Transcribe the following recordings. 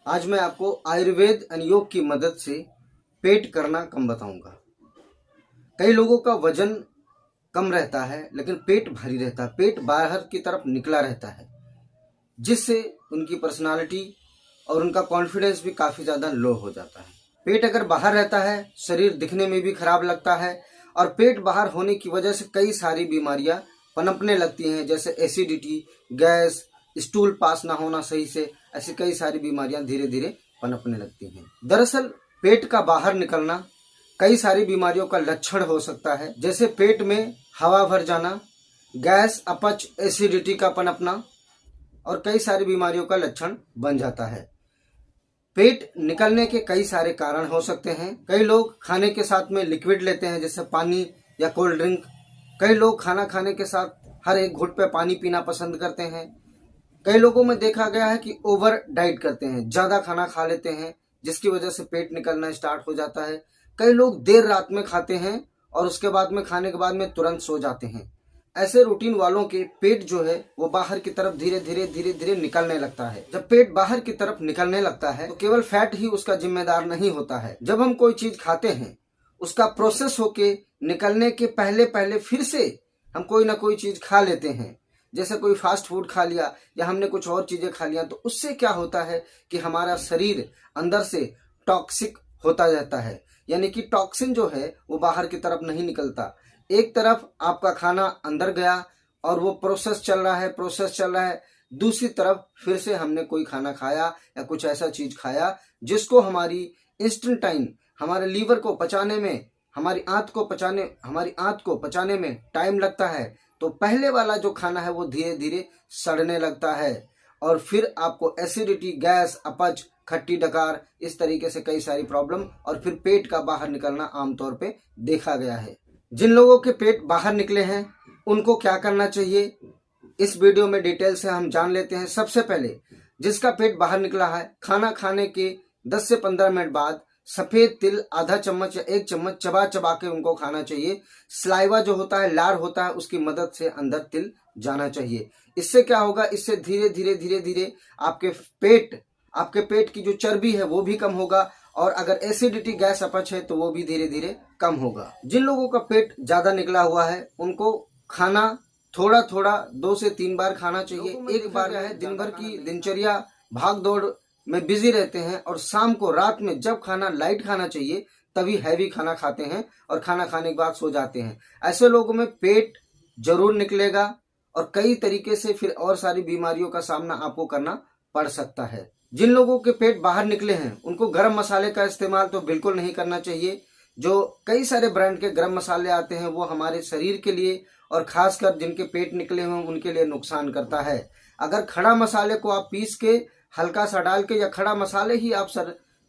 आज मैं आपको आयुर्वेद और योग की मदद से पेट करना कम बताऊंगा। कई लोगों का वजन कम रहता है लेकिन पेट भारी रहता है, पेट बाहर की तरफ निकला रहता है, जिससे उनकी पर्सनालिटी और उनका कॉन्फिडेंस भी काफ़ी ज़्यादा लो हो जाता है। पेट अगर बाहर रहता है, शरीर दिखने में भी खराब लगता है और पेट बाहर होने की वजह से कई सारी बीमारियां पनपने लगती हैं, जैसे एसिडिटी, गैस, स्टूल पास ना होना सही से, ऐसी कई सारी बीमारियां धीरे धीरे पनपने लगती हैं। दरअसल पेट का बाहर निकलना कई सारी बीमारियों का लक्षण हो सकता है, जैसे पेट में हवा भर जाना, गैस, अपच, एसिडिटी का पनपना और कई सारी बीमारियों का लक्षण बन जाता है। पेट निकलने के कई सारे कारण हो सकते हैं। कई लोग खाने के साथ में लिक्विड लेते हैं, जैसे पानी या कोल्ड ड्रिंक। कई लोग खाना खाने के साथ हर एक घुट पे पानी पीना पसंद करते हैं। कई लोगों में देखा गया है कि ओवर डाइट करते हैं, ज़्यादा खाना खा लेते हैं, जिसकी वजह से पेट निकलना स्टार्ट हो जाता है। कई लोग देर रात में खाते हैं और उसके बाद में खाने के बाद में तुरंत सो जाते हैं। ऐसे रूटीन वालों के पेट जो है वो बाहर की तरफ धीरे धीरे निकलने लगता है। जब पेट बाहर की तरफ निकलने लगता है तो केवल फैट ही उसका जिम्मेदार नहीं होता है। जब हम कोई चीज खाते हैं, उसका प्रोसेस होके निकलने के पहले पहले फिर से हम कोई ना कोई चीज खा लेते हैं, जैसे कोई फास्ट फूड खा लिया या हमने कुछ और चीजें खा लिया, तो उससे क्या होता है कि हमारा शरीर अंदर से टॉक्सिक होता जाता है, यानी कि टॉक्सिन जो है वो बाहर की तरफ नहीं निकलता। एक तरफ आपका खाना अंदर गया और वो प्रोसेस चल रहा है, दूसरी तरफ फिर से हमने कोई खाना खाया या कुछ ऐसा चीज खाया जिसको हमारी इंस्टेंटाइन हमारे लीवर को पचाने में, हमारी आंत को पचाने में टाइम लगता है, तो पहले वाला जो खाना है वो धीरे धीरे सड़ने लगता है और फिर आपको एसिडिटी, गैस, अपच, खट्टी डकार, इस तरीके से कई सारी प्रॉब्लम और फिर पेट का बाहर निकलना आमतौर पे देखा गया है। जिन लोगों के पेट बाहर निकले हैं उनको क्या करना चाहिए, इस वीडियो में डिटेल से हम जान लेते हैं। सबसे पहले जिसका पेट बाहर निकला है, खाना खाने के 10 से 15 मिनट बाद सफेद तिल आधा चम्मच या 1 चम्मच चबा चबा के उनको खाना चाहिए। स्लाइवा जो होता है, लार होता है, उसकी मदद से अंदर तिल जाना चाहिए। इससे क्या होगा, इससे धीरे धीरे आपके पेट की जो चर्बी है वो भी कम होगा और अगर एसिडिटी, गैस, अपच है तो वो भी धीरे धीरे कम होगा। जिन लोगों का पेट ज्यादा निकला हुआ है उनको खाना थोड़ा थोड़ा 2 से 3 बार खाना चाहिए। एक बार है, दिन भर की दिनचर्या भाग दौड़ में बिजी रहते हैं और शाम को, रात में जब खाना लाइट खाना चाहिए तभी हैवी खाना खाते हैं और खाना खाने के बाद सो जाते हैं। ऐसे लोगों में पेट जरूर निकलेगा और कई तरीके से फिर और सारी बीमारियों का सामना आपको करना पड़ सकता है। जिन लोगों के पेट बाहर निकले हैं उनको गरम मसाले का इस्तेमाल तो बिल्कुल नहीं करना चाहिए। जो कई सारे ब्रांड के गरम मसाले आते हैं वो हमारे शरीर के लिए और खासकर जिनके पेट निकले हुए उनके लिए नुकसान करता है। अगर खड़ा मसाले को आप पीस के हल्का सा डाल के, या खड़ा मसाले ही आप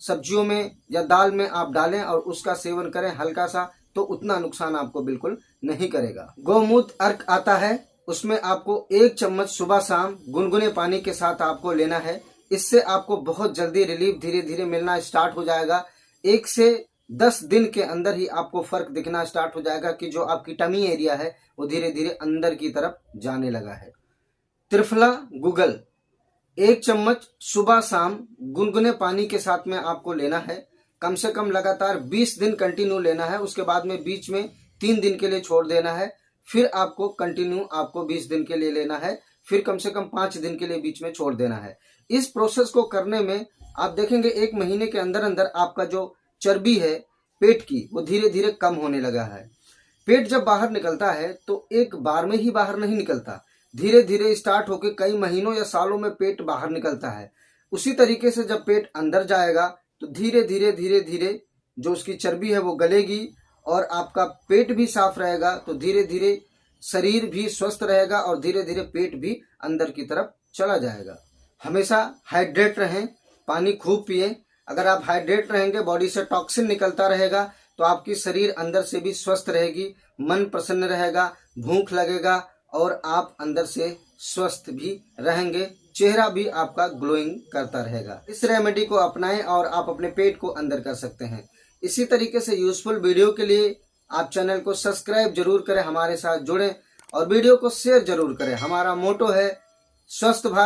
सब्जियों में या दाल में आप डालें और उसका सेवन करें हल्का सा, तो उतना नुकसान आपको बिल्कुल नहीं करेगा। गौमूत्र अर्क आता है, उसमें आपको 1 चम्मच सुबह शाम गुनगुने पानी के साथ आपको लेना है। इससे आपको बहुत जल्दी रिलीफ धीरे धीरे मिलना स्टार्ट हो जाएगा। 1 से 10 दिन के अंदर ही आपको फर्क दिखना स्टार्ट हो जाएगा कि जो आपकी टमी एरिया है वो धीरे धीरे अंदर की तरफ जाने लगा है। त्रिफला गुगल 1 चम्मच सुबह शाम गुनगुने पानी के साथ में आपको लेना है। कम से कम लगातार 20 दिन कंटिन्यू लेना है। उसके बाद में बीच में 3 दिन के लिए छोड़ देना है। फिर आपको कंटिन्यू 20 दिन के लिए लेना है। फिर कम से कम 5 दिन के लिए बीच में छोड़ देना है। इस प्रोसेस को करने में आप देखेंगे 1 महीने के अंदर अंदर आपका जो चर्बी है पेट की वो धीरे धीरे कम होने लगा है। पेट जब बाहर निकलता है तो एक बार में ही बाहर नहीं निकलता, धीरे धीरे स्टार्ट होकर कई महीनों या सालों में पेट बाहर निकलता है। उसी तरीके से जब पेट अंदर जाएगा तो धीरे धीरे जो उसकी चर्बी है वो गलेगी और आपका पेट भी साफ रहेगा, तो धीरे धीरे शरीर भी स्वस्थ रहेगा और धीरे धीरे पेट भी अंदर की तरफ चला जाएगा। हमेशा हाइड्रेट रहें, पानी खूब पिए। अगर आप हाइड्रेट रहेंगे, बॉडी से टॉक्सिन निकलता रहेगा तो आपकी शरीर अंदर से भी स्वस्थ रहेगी, मन प्रसन्न रहेगा, भूख लगेगा और आप अंदर से स्वस्थ भी रहेंगे। चेहरा भी आपका ग्लोइंग करता रहेगा। इस रेमेडी को अपनाएं और आप अपने पेट को अंदर कर सकते हैं। इसी तरीके से यूजफुल वीडियो के लिए आप चैनल को सब्सक्राइब जरूर करें, हमारे साथ जुड़ें और वीडियो को शेयर जरूर करें। हमारा मोटो है स्वस्थ भारत।